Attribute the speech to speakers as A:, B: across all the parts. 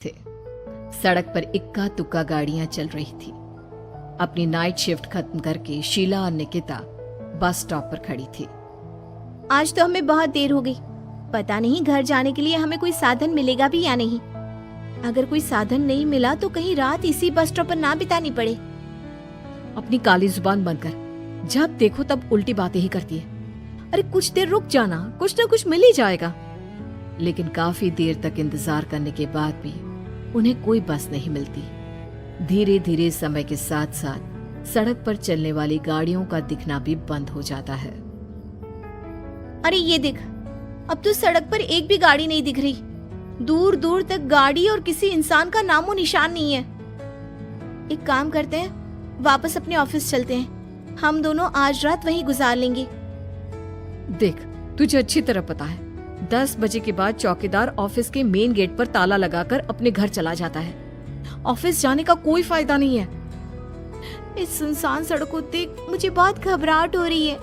A: थे। सड़क पर इक्का तुक्का गाड़ियां चल रही थी। अपनी नाइट शिफ्ट खत्म करके शीला और निकिता बस स्टॉप पर खड़ी थी।
B: आज तो हमें बहुत देर हो गई। पता नहीं घर जाने के लिए हमें कोई साधन मिलेगा भी या नहीं। अगर कोई साधन नहीं मिला तो कहीं रात इसी बस स्टॉप पर ना बितानी पड़े।
A: अपनी काली जुबान बंद कर, जब देखो तब उल्टी बातें ही करती है। अरे कुछ देर रुक जाना, कुछ ना कुछ मिल ही जाएगा। लेकिन काफी देर तक इंतजार करने के बाद भी उन्हें कोई बस नहीं मिलती। धीरे धीरे समय के साथ साथ सड़क पर चलने वाली गाड़ियों का दिखना भी बंद हो जाता है।
B: अरे ये देख, अब तो सड़क पर एक भी गाड़ी नहीं दिख रही। दूर दूर तक गाड़ी और किसी इंसान का नामो निशान नहीं है। एक काम करते हैं, वापस अपने ऑफिस चलते हैं। हम दोनों आज रात वहीं गुजार लेंगे।
A: देख, तुझे अच्छी तरह पता है 10 बजे के बाद चौकीदार ऑफिस के मेन गेट पर ताला लगाकर अपने घर चला जाता है। ऑफिस जाने का कोई फायदा नहीं है।
B: इस सुनसान सड़क को देख मुझे बहुत घबराहट हो रही है।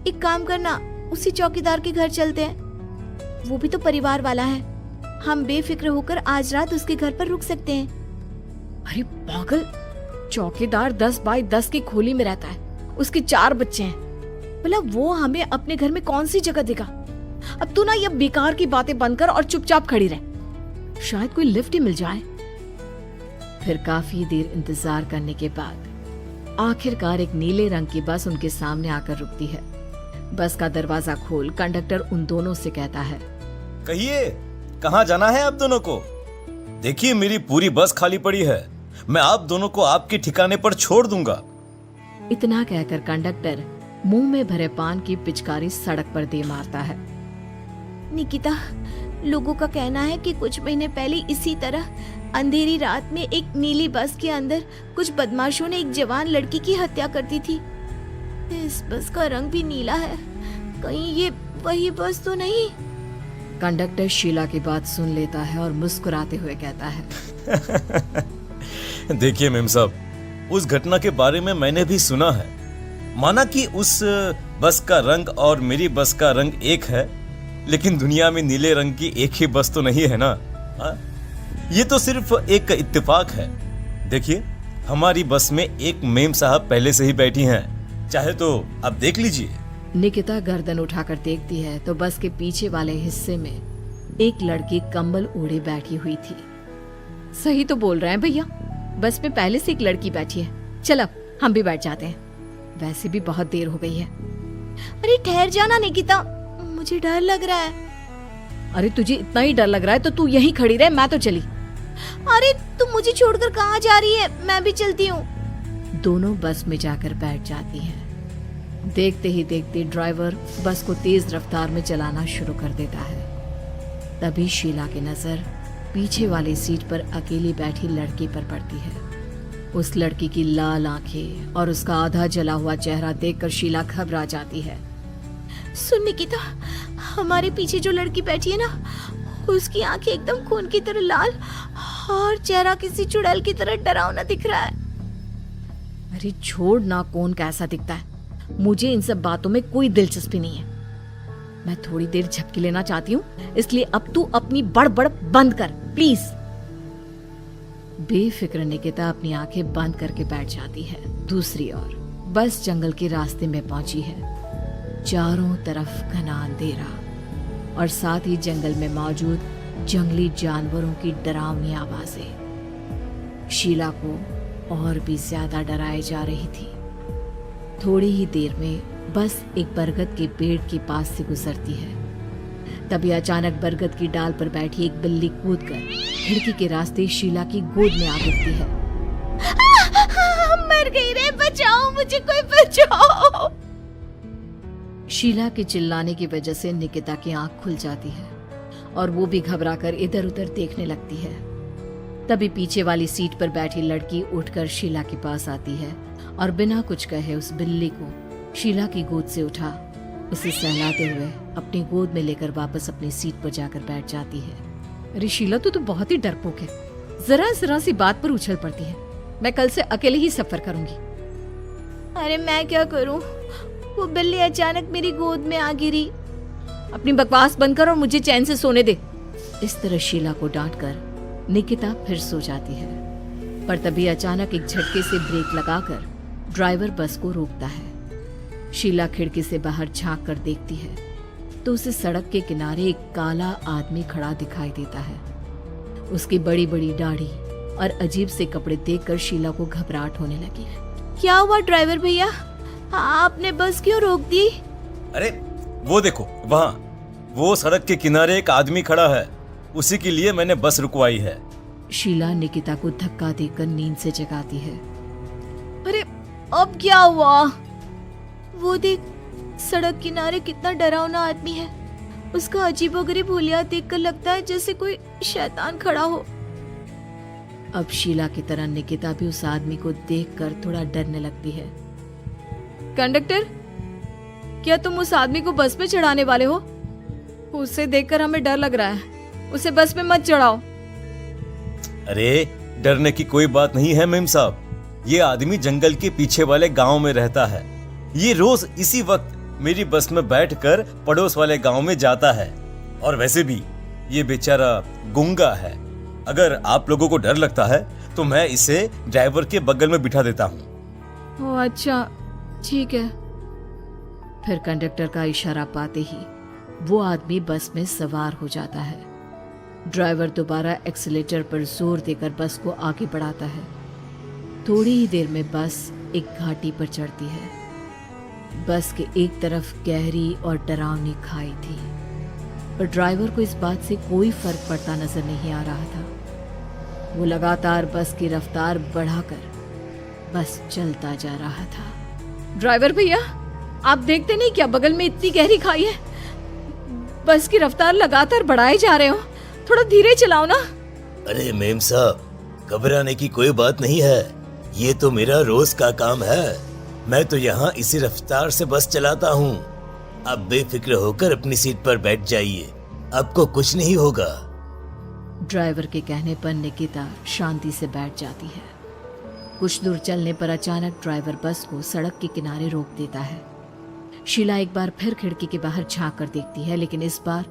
B: एक काम करना, उसी चौकीदार के घर चलते हैं। वो भी तो परिवार वाला है। हम बेफिक्र होकर आज रात उसके घर पर रुक सकते हैं।
A: अरे पागल, चौकीदार 10 बाई 10 की खोली में रहता है। उसके 4 बच्चे हैं। भला वो हमें अपने घर में कौन सी जगह देगा। अब तू ना ये बेकार की बातें बंद कर और चुपचाप खड़ी रह। शायद कोई लिफ्ट ही मिल जाए। फिर काफी देर इंतजार करने के बाद आखिरकार एक नीले रंग की बस उनके सामने आकर रुकती है। बस का दरवाजा खोल कंडक्टर उन दोनों से कहता है,
C: कहिए कहाँ जाना है आप दोनों को? देखिए मेरी पूरी बस खाली पड़ी है। मैं आप दोनों को आपके ठिकाने पर छोड़ दूंगा।
A: इतना कहकर कंडक्टर मुंह में भरे पान की पिचकारी सड़क पर दे मारता है।
B: निकिता, लोगों का कहना है कि कुछ महीने पहले इसी तरह अंधेरी रात में एक नीली बस के अंदर कुछ बदमाशों ने एक जवान लड़की की हत्या कर दी थी। इस बस का रंग भी नीला है। कहीं ये वही बस तो नहीं?
A: कंडक्टर शीला की बात सुन लेता है और मुस्कुराते हुए कहता है,
C: देखिए मेम साहब, उस घटना के बारे में मैंने भी सुना है। माना कि उस बस का रंग और मेरी बस का रंग एक है, लेकिन दुनिया में नीले रंग की एक ही बस तो नहीं है ना। हाँ? ये तो सिर्फ एक इत्तेफाक है। देखिए हमारी बस में एक मेम साहब पहले से ही बैठी हैं। चाहे तो आप देख लीजिए।
A: निकिता गर्दन उठाकर देखती है तो बस के पीछे वाले हिस्से में एक लड़की कंबल ओढ़े बैठी हुई थी। सही तो बोल रहे हैं भैया, बस में पहले से एक लड़की बैठी है। चल अब हम भी बैठ जाते हैं, वैसे भी बहुत देर हो गई है।
B: अरे ठहर जाना निकिता, मुझे डर लग रहा है।
A: अरे तुझे इतना ही डर लग रहा है तो तू यहीं खड़ी रहे, मैं तो चली।
B: अरे तुम मुझे छोड़कर कहाँ जा रही है? मैं भी चलती हूँ।
A: दोनों बस में जाकर बैठ जाती हैं। देखते ही देखते ड्राइवर बस को तेज रफ्तार में चलाना शुरू कर देता है। तभी शीला की नजर पीछे वाली सीट पर अकेली बैठी लड़की पर पड़ती है। उस लड़की की लाल आंखें और उसका आधा जला हुआ चेहरा देखकर शीला घबरा जाती है।
B: सुन निकिता, हमारे पीछे जो लड़की बैठी है ना, उसकी आंखें एकदम खून की तरह लाल और चेहरा किसी चुड़ैल की तरह डरावना दिख रहा है।
A: अरे छोड़ ना, कौन कैसा दिखता है, मुझे इन सब बातों में कोई दिलचस्पी नहीं है। मैं थोड़ी देर झपकी लेना चाहती हूँ, इसलिए अब तू अपनी बड़बड़ बंद कर प्लीज। बेफिक्र निकिता अपनी आंखें बंद करके बैठ जाती है। दूसरी ओर बस जंगल के रास्ते में पहुंची है। चारों तरफ घना अंधेरा और साथ ही जंगल में मौजूद जंगली जानवरों की डरावनी आवाजें शीला को और भी ज्यादा डराए जा रही थी। थोड़ी ही देर में बस एक बरगद के पेड़ के पास से गुजरती है। तभी अचानक बरगद की डाल पर बैठी एक बिल्ली कूदकर खिड़की के रास्ते शीला की गोद में आ गिरती है।
B: मर गई रे, बचाओ मुझे, कोई बचाओ।
A: शीला के चिल्लाने की वजह से निकिता की आंख खुल जाती है और वो भी घबराकर इधर उधर देखने लगती है। तभी पीछे वाली सीट पर बैठी लड़की उठकर शीला के पास आती है और बिना कुछ कहे उस बिल्ली को शीला की गोद से उठा उसे सहलाते हुए अपनी गोद में लेकर वापस अपनी सीट पर जाकर बैठ जाती है। अरे शीला, तू तो बहुत ही डरपोक है। जरा जरा सी बात पर उछल पड़ती है। मैं कल से अकेले ही सफर करूंगी।
B: अरे मैं क्या करूं? वो बिल्ली अचानक मेरी गोद में आ गिरी।
A: अपनी बकवास बंद कर और मुझे चैन से सोने दे। इस तरह शीला को डांटकर निकिता फिर सो जाती है, पर तभी अचानक एक झटके से ब्रेक लगाकर ड्राइवर बस को रोकता है। शीला खिड़की से बाहर झांक कर देखती है तो उसे सड़क के किनारे एक काला आदमी खड़ा दिखाई देता है। उसकी बड़ी बड़ी दाढ़ी और अजीब से कपड़े देखकर शीला को घबराहट होने लगी।
B: क्या हुआ ड्राइवर भैया, आपने बस क्यों रोक दी?
C: अरे वो देखो, वहाँ वो सड़क के किनारे एक आदमी खड़ा है, उसी के लिए मैंने बस रुकवाई है।
A: शीला निकिता को धक्का देकर नींद से जगाती है।
B: अरे अब क्या हुआ? वो देख, सड़क किनारे कितना डरावना आदमी है। उसका अजीबोगरीब हुलिया देखकर लगता है जैसे कोई शैतान खड़ा हो।
A: अब शीला की तरह निकिता भी उस आदमी को देखकर थोड़ा डरने लगती है।
B: कंडक्टर, क्या तुम उस आदमी को बस में चढ़ाने वाले हो? उसे देखकर हमें डर लग रहा है, उसे बस में मत चढ़ाओ।
C: अरे डरने की कोई बात नहीं है मेम साहब, ये आदमी जंगल के पीछे वाले गांव में रहता है। ये रोज इसी वक्त मेरी बस में बैठकर पड़ोस वाले गांव में जाता है। और वैसे भी ये बेचारा गूंगा है। अगर आप लोगों को डर लगता है तो मैं इसे ड्राइवर के बगल में बिठा देता हूँ।
B: ओह अच्छा, ठीक है।
A: फिर कंडक्टर का इशारा पाते ही वो आदमी बस में सवार हो जाता है। ड्राइवर दोबारा एक्सीलेटर पर जोर देकर बस को आगे बढ़ाता है। थोड़ी ही देर में बस एक घाटी पर चढ़ती है। बस के एक तरफ गहरी और डरावनी खाई थी, पर ड्राइवर को इस बात से कोई फर्क पड़ता नजर नहीं आ रहा था। वो लगातार बस की रफ्तार बढ़ाकर बस चलता जा रहा था।
B: ड्राइवर भैया, आप देखते नहीं क्या बगल में इतनी गहरी खाई है? बस की रफ्तार लगातार बढ़ाए जा रहे हो, थोड़ा धीरे चलाओ ना।
C: अरे मेम साहब, घबराने की कोई बात नहीं है, ये तो मेरा रोज का काम है। मैं तो यहाँ इसी रफ्तार से बस चलाता हूँ। अब बेफिक्र होकर अपनी सीट पर बैठ जाइए, आपको कुछ नहीं होगा।
A: ड्राइवर के कहने पर निकिता शांति से बैठ जाती है। कुछ दूर चलने पर अचानक ड्राइवर बस को सड़क के किनारे रोक देता है। शीला एक बार फिर खिड़की के बाहर झांक कर देखती है, लेकिन इस बार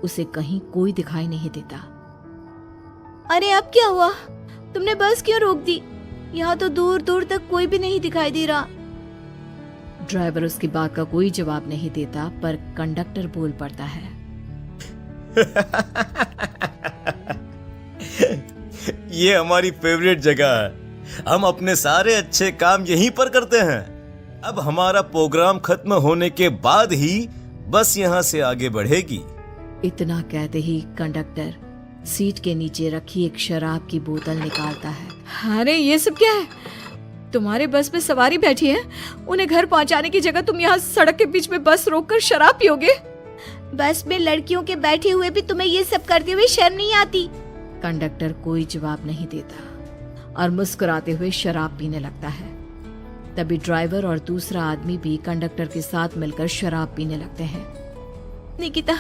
A: उसे कहीं कोई दिखाई नहीं देता।
B: अरे अब क्या हुआ? तुमने बस क्यों रोक दी? यहाँ तो दूर दूर तक कोई भी नहीं दिखाई दे रहा।
A: ड्राइवर उसकी बात का कोई जवाब नहीं देता, पर कंडक्टर बोल पड़ता है।
C: ये हमारी फेवरेट जगह है, हम अपने सारे अच्छे काम यहीं पर करते हैं। अब हमारा प्रोग्राम खत्म होने के बाद ही बस यहाँ से आगे बढ़ेगी।
A: इतना कहते ही कंडक्टर सीट के नीचे रखी एक शराब की बोतल निकालता है।
B: अरे ये सब क्या है? तुम्हारे बस में सवारी बैठी है, उन्हें घर पहुंचाने की जगह तुम यहाँ सड़क के बीच में बस रोककर शराब पियोगे? बस में लड़कियों के बैठे हुए भी तुम्हें ये सब करते हुए शर्म नहीं आती?
A: कंडक्टर कोई जवाब नहीं देता और मुस्कुराते हुए शराब पीने लगता है। तभी ड्राइवर और दूसरा आदमी भी कंडक्टर के साथ मिलकर शराब पीने लगते हैं।
B: निकिता,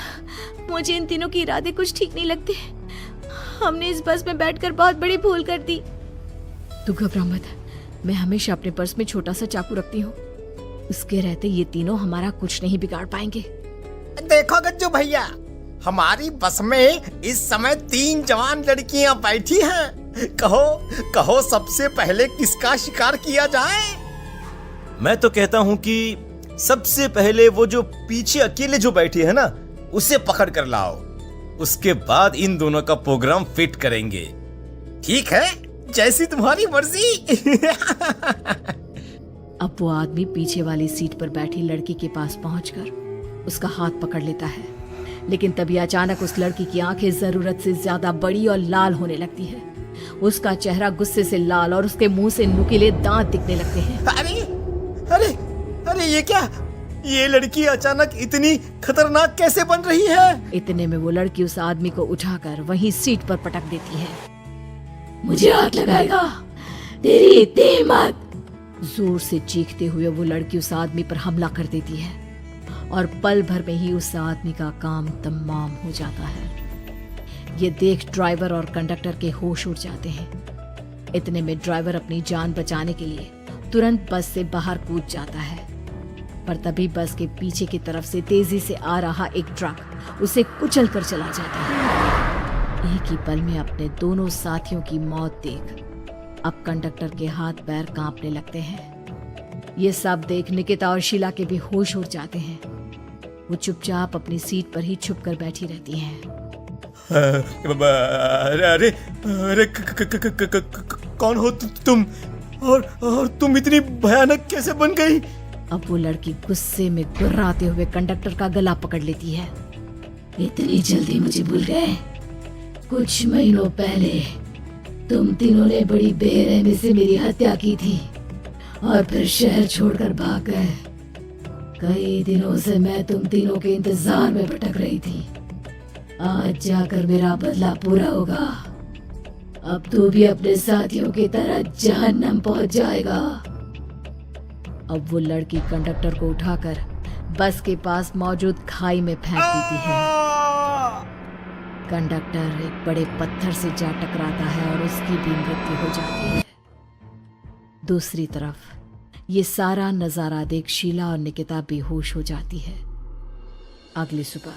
B: मुझे इन तीनों के इरादे कुछ ठीक नहीं लगते। हमने इस बस में बैठकर बहुत बड़ी भूल कर दी।
A: तू घबरा मत, मैं हमेशा अपने पर्स में छोटा सा चाकू रखती हूँ। उसके रहते ये तीनों हमारा कुछ नहीं बिगाड़ पाएंगे।
D: देखो गज्जू भैया, हमारी बस में इस समय 3 जवान लड़कियां बैठी हैं। कहो कहो सबसे पहले किसका शिकार किया जाए?
C: मैं तो कहता हूँ कि सबसे पहले वो जो पीछे अकेले जो बैठी है ना, उसे पकड़ कर लाओ। उसके बाद इन दोनों का प्रोग्राम फिट करेंगे।
D: ठीक है, जैसी तुम्हारी मर्जी।
A: अब वो आदमी पीछे वाली सीट पर बैठी लड़की के पास पहुंचकर उसका हाथ पकड़ लेता है, लेकिन तभी अचानक उस लड़की की आंखें जरूरत से ज्यादा बड़ी और लाल होने लगती है। उसका चेहरा गुस्से से लाल और उसके मुंह से नुकीले दांत दिखने लगते हैं।
D: अरे अरे अरे ये क्या? ये लड़की अचानक इतनी खतरनाक कैसे बन रही है?
A: इतने में वो लड़की उस आदमी को उठाकर वहीं सीट पर पटक देती है। मुझे हाथ लगाएगा, तेरी इतनी हिम्मत! जोर से चीखते हुए वो लड़की उस आदमी पर हमला कर देती है और पल भर में ही उस आदमी का काम तमाम हो जाता है। ये देख ड्राइवर और कंडक्टर के होश उड़ जाते हैं। इतने में ड्राइवर अपनी जान बचाने के लिए तुरंत बस से बाहर कूद जाता है, पर तभी बस के पीछे की तरफ से तेजी से आ रहा एक ट्रक उसे कुचल कर चला जाता है। एक ही पल में अपने दोनों साथियों की मौत देख अब कंडक्टर के हाथ पैर कांपने लगते हैं। ये सब देख निकिता और शीला के भी होश उड़ जाते हैं। वो चुपचाप अपनी सीट पर ही छुप कर बैठी रहती हैं।
C: अरे अरे अरे कौन हो तुम और तुम इतनी भयानक कैसे बन गई?
A: अब वो लड़की गुस्से में गुर्राते हुए कंडक्टर का गला पकड़ लेती है। इतनी जल्दी मुझे भूल गए? कुछ महीनों पहले तुम तीनों ने बड़ी बेरहमी से मेरी हत्या की थी और फिर शहर छोड़कर भाग गए। कई दिनों से मैं तुम तीनों के इंतजार में भटक रही थी। आज जाकर मेरा बदला पूरा होगा। अब तू भी अपने साथियों की तरह जहन्नम पहुंच जाएगा। अब वो लड़की कंडक्टर को उठाकर बस के पास मौजूद खाई में फेंक देती है। कंडक्टर एक बड़े पत्थर से जा टकराता है और उसकी भी मृत्यु हो जाती है। दूसरी तरफ ये सारा नजारा देख शीला और निकिता बेहोश हो जाती है। अगली सुबह